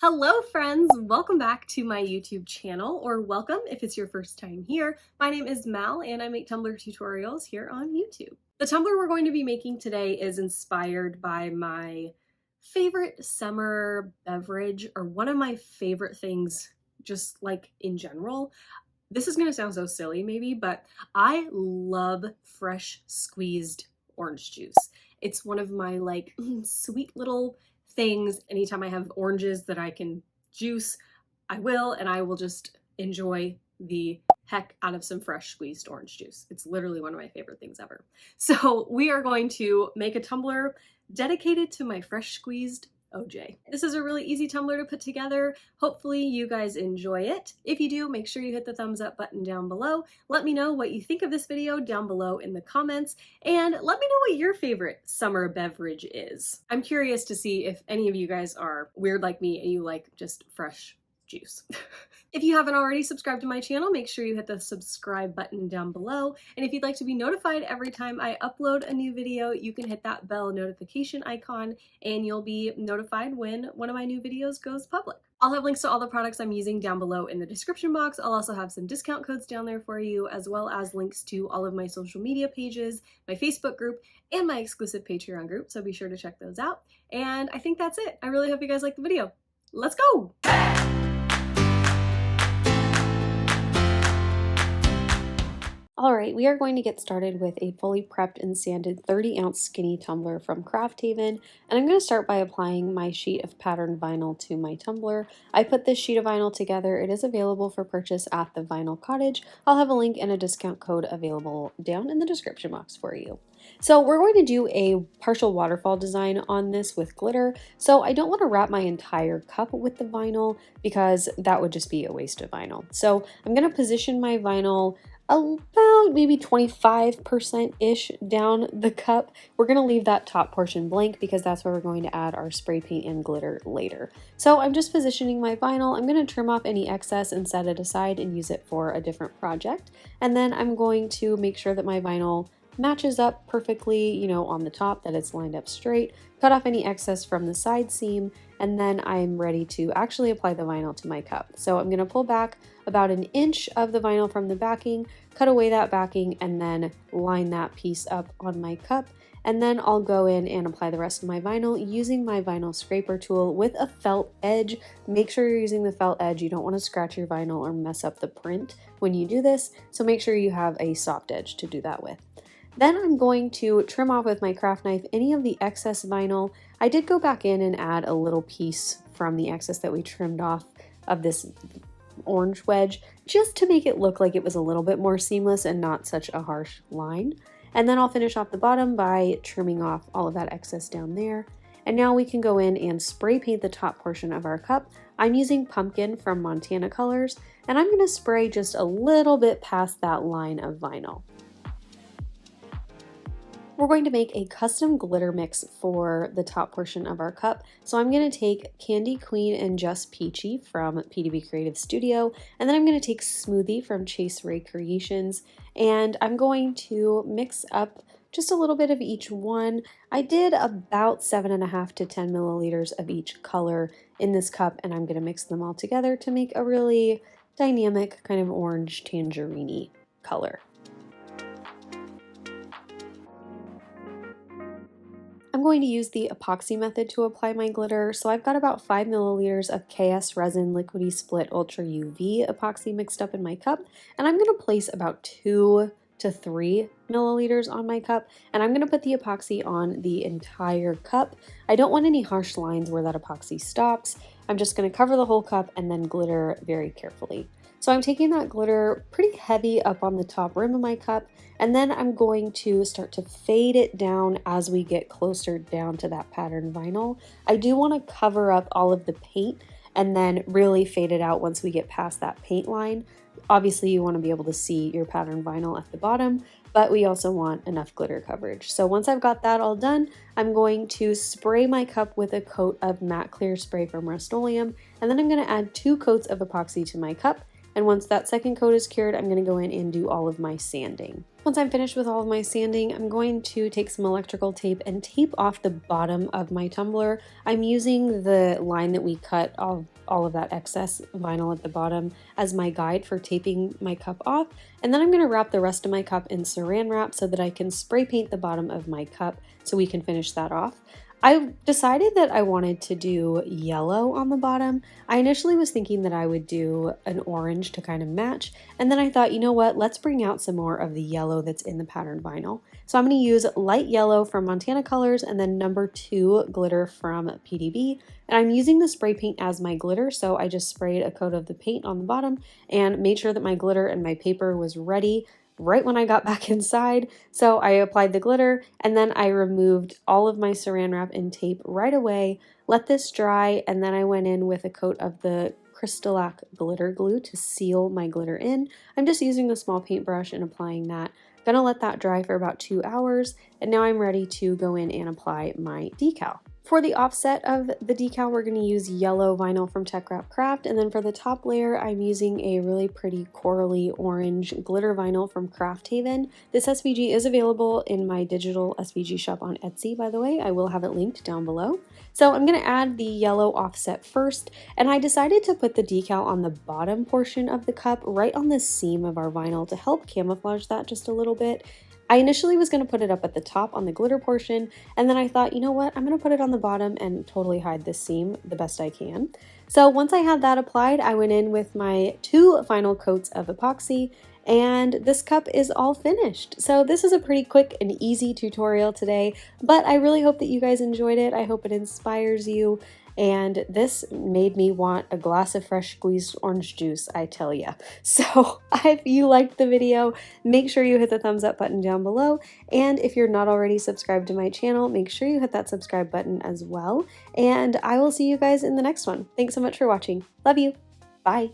Hello friends, welcome back to my YouTube channel, or welcome if it's your first time here. My name is Mal and I make Tumbler tutorials here on YouTube. The tumbler we're going to be making today is inspired by my favorite summer beverage, or one of my favorite things just like in general. This is going to sound so silly maybe, but I love fresh squeezed orange juice. It's one of my sweet little things. Anytime I have oranges that I can juice, I will, and I will just enjoy the heck out of some fresh squeezed orange juice. It's literally one of my favorite things ever. So we are going to make a tumbler dedicated to my fresh squeezed OJ. This is a really easy tumbler to put together. Hopefully you guys enjoy it. If you do, make sure you hit the thumbs up button down below. Let me know what you think of this video down below in the comments, and let me know what your favorite summer beverage is. I'm curious to see if any of you guys are weird like me and you like just fresh juice. If you haven't already subscribed to my channel, make sure you hit the subscribe button down below. And if you'd like to be notified every time I upload a new video, you can hit that bell notification icon and you'll be notified when one of my new videos goes public. I'll have links to all the products I'm using down below in the description box. I'll also have some discount codes down there for you, as well as links to all of my social media pages, my Facebook group, and my exclusive Patreon group, so be sure to check those out. And I think that's it. I really hope you guys liked the video. Let's go! Alright, we are going to get started with a fully prepped and sanded 30-ounce skinny tumbler from Craft Haven, and I'm going to start by applying my sheet of patterned vinyl to my tumbler. I put this sheet of vinyl together. It is available for purchase at the Vinyl Cottage. I'll have a link and a discount code available down in the description box for you. So we're going to do a partial waterfall design on this with glitter, so I don't want to wrap my entire cup with the vinyl because that would just be a waste of vinyl. So I'm going to position my vinyl about maybe 25%-ish down the cup. We're going to leave that top portion blank because that's where we're going to add our spray paint and glitter later. So I'm just positioning my vinyl. I'm going to trim off any excess and set it aside and use it for a different project. And then I'm going to make sure that my vinyl matches up perfectly, you know, on the top, that it's lined up straight, cut off any excess from the side seam, and then I'm ready to actually apply the vinyl to my cup. So I'm going to pull back about 1 inch of the vinyl from the backing, cut away that backing, and then line that piece up on my cup. And then I'll go in and apply the rest of my vinyl using my vinyl scraper tool with a felt edge. Make sure you're using the felt edge. You don't want to scratch your vinyl or mess up the print when you do this, so make sure you have a soft edge to do that with. Then I'm going to trim off with my craft knife any of the excess vinyl. I did go back in and add a little piece from the excess that we trimmed off of this orange wedge, just to make it look like it was a little bit more seamless and not such a harsh line. And then I'll finish off the bottom by trimming off all of that excess down there. And now we can go in and spray paint the top portion of our cup. I'm using Pumpkin from Montana Colors, and I'm going to spray just a little bit past that line of vinyl. We're going to make a custom glitter mix for the top portion of our cup. So I'm going to take Candy Queen and Just Peachy from PDB Creative Studio, and then I'm going to take Smoothie from Rae Creations, and I'm going to mix up just a little bit of each one. I did about 7.5 to 10 milliliters of each color in this cup, and I'm going to mix them all together to make a really dynamic kind of orange tangerine-y color. I'm going to use the epoxy method to apply my glitter, so I've got about 5 milliliters of KS Resin Liquidy Split Ultra UV epoxy mixed up in my cup, and I'm going to place about 2 to 3 milliliters on my cup, and I'm going to put the epoxy on the entire cup. I don't want any harsh lines where that epoxy stops. I'm just going to cover the whole cup and then glitter very carefully. So I'm taking that glitter pretty heavy up on the top rim of my cup, and then I'm going to start to fade it down as we get closer down to that patterned vinyl. I do want to cover up all of the paint and then really fade it out once we get past that paint line. Obviously you want to be able to see your patterned vinyl at the bottom, but we also want enough glitter coverage. So once I've got that all done, I'm going to spray my cup with a coat of matte clear spray from Rust-Oleum, and then I'm going to add 2 coats of epoxy to my cup. And once that second coat is cured, I'm going to go in and do all of my sanding. Once I'm finished with all of my sanding, I'm going to take some electrical tape and tape off the bottom of my tumbler. I'm using the line that we cut off all of that excess vinyl at the bottom as my guide for taping my cup off. And then I'm going to wrap the rest of my cup in saran wrap so that I can spray paint the bottom of my cup so we can finish that off. I decided that I wanted to do yellow on the bottom. I initially was thinking that I would do an orange to kind of match, and then I thought, you know what, let's bring out some more of the yellow that's in the pattern vinyl. So I'm going to use light yellow from Montana Colors and then number 2 glitter from PDB, and I'm using the spray paint as my glitter, so I just sprayed a coat of the paint on the bottom and made sure that my glitter and my paper was ready right when I got back inside. So I applied the glitter and then I removed all of my saran wrap and tape right away, let this dry, and then I went in with a coat of the Crystalac glitter glue to seal my glitter in. I'm just using a small paintbrush and applying that. Gonna let that dry for about 2 hours, and now I'm ready to go in and apply my decal. For the offset of the decal, we're going to use yellow vinyl from Tech Wrap Craft, and then for the top layer, I'm using a really pretty corally orange glitter vinyl from Craft Haven. This SVG is available in my digital SVG shop on Etsy, by the way. I will have it linked down below. So I'm going to add the yellow offset first, and I decided to put the decal on the bottom portion of the cup, right on the seam of our vinyl to help camouflage that just a little bit. I initially was going to put it up at the top on the glitter portion, and then I thought, you know what, I'm going to put it on the bottom and totally hide this seam the best I can. So once I had that applied, I went in with my 2 final coats of epoxy, and this cup is all finished. So this is a pretty quick and easy tutorial today, but I really hope that you guys enjoyed it. I hope it inspires you. And this made me want a glass of fresh squeezed orange juice, I tell ya. So if you liked the video, make sure you hit the thumbs up button down below. And if you're not already subscribed to my channel, make sure you hit that subscribe button as well. And I will see you guys in the next one. Thanks so much for watching. Love you. Bye.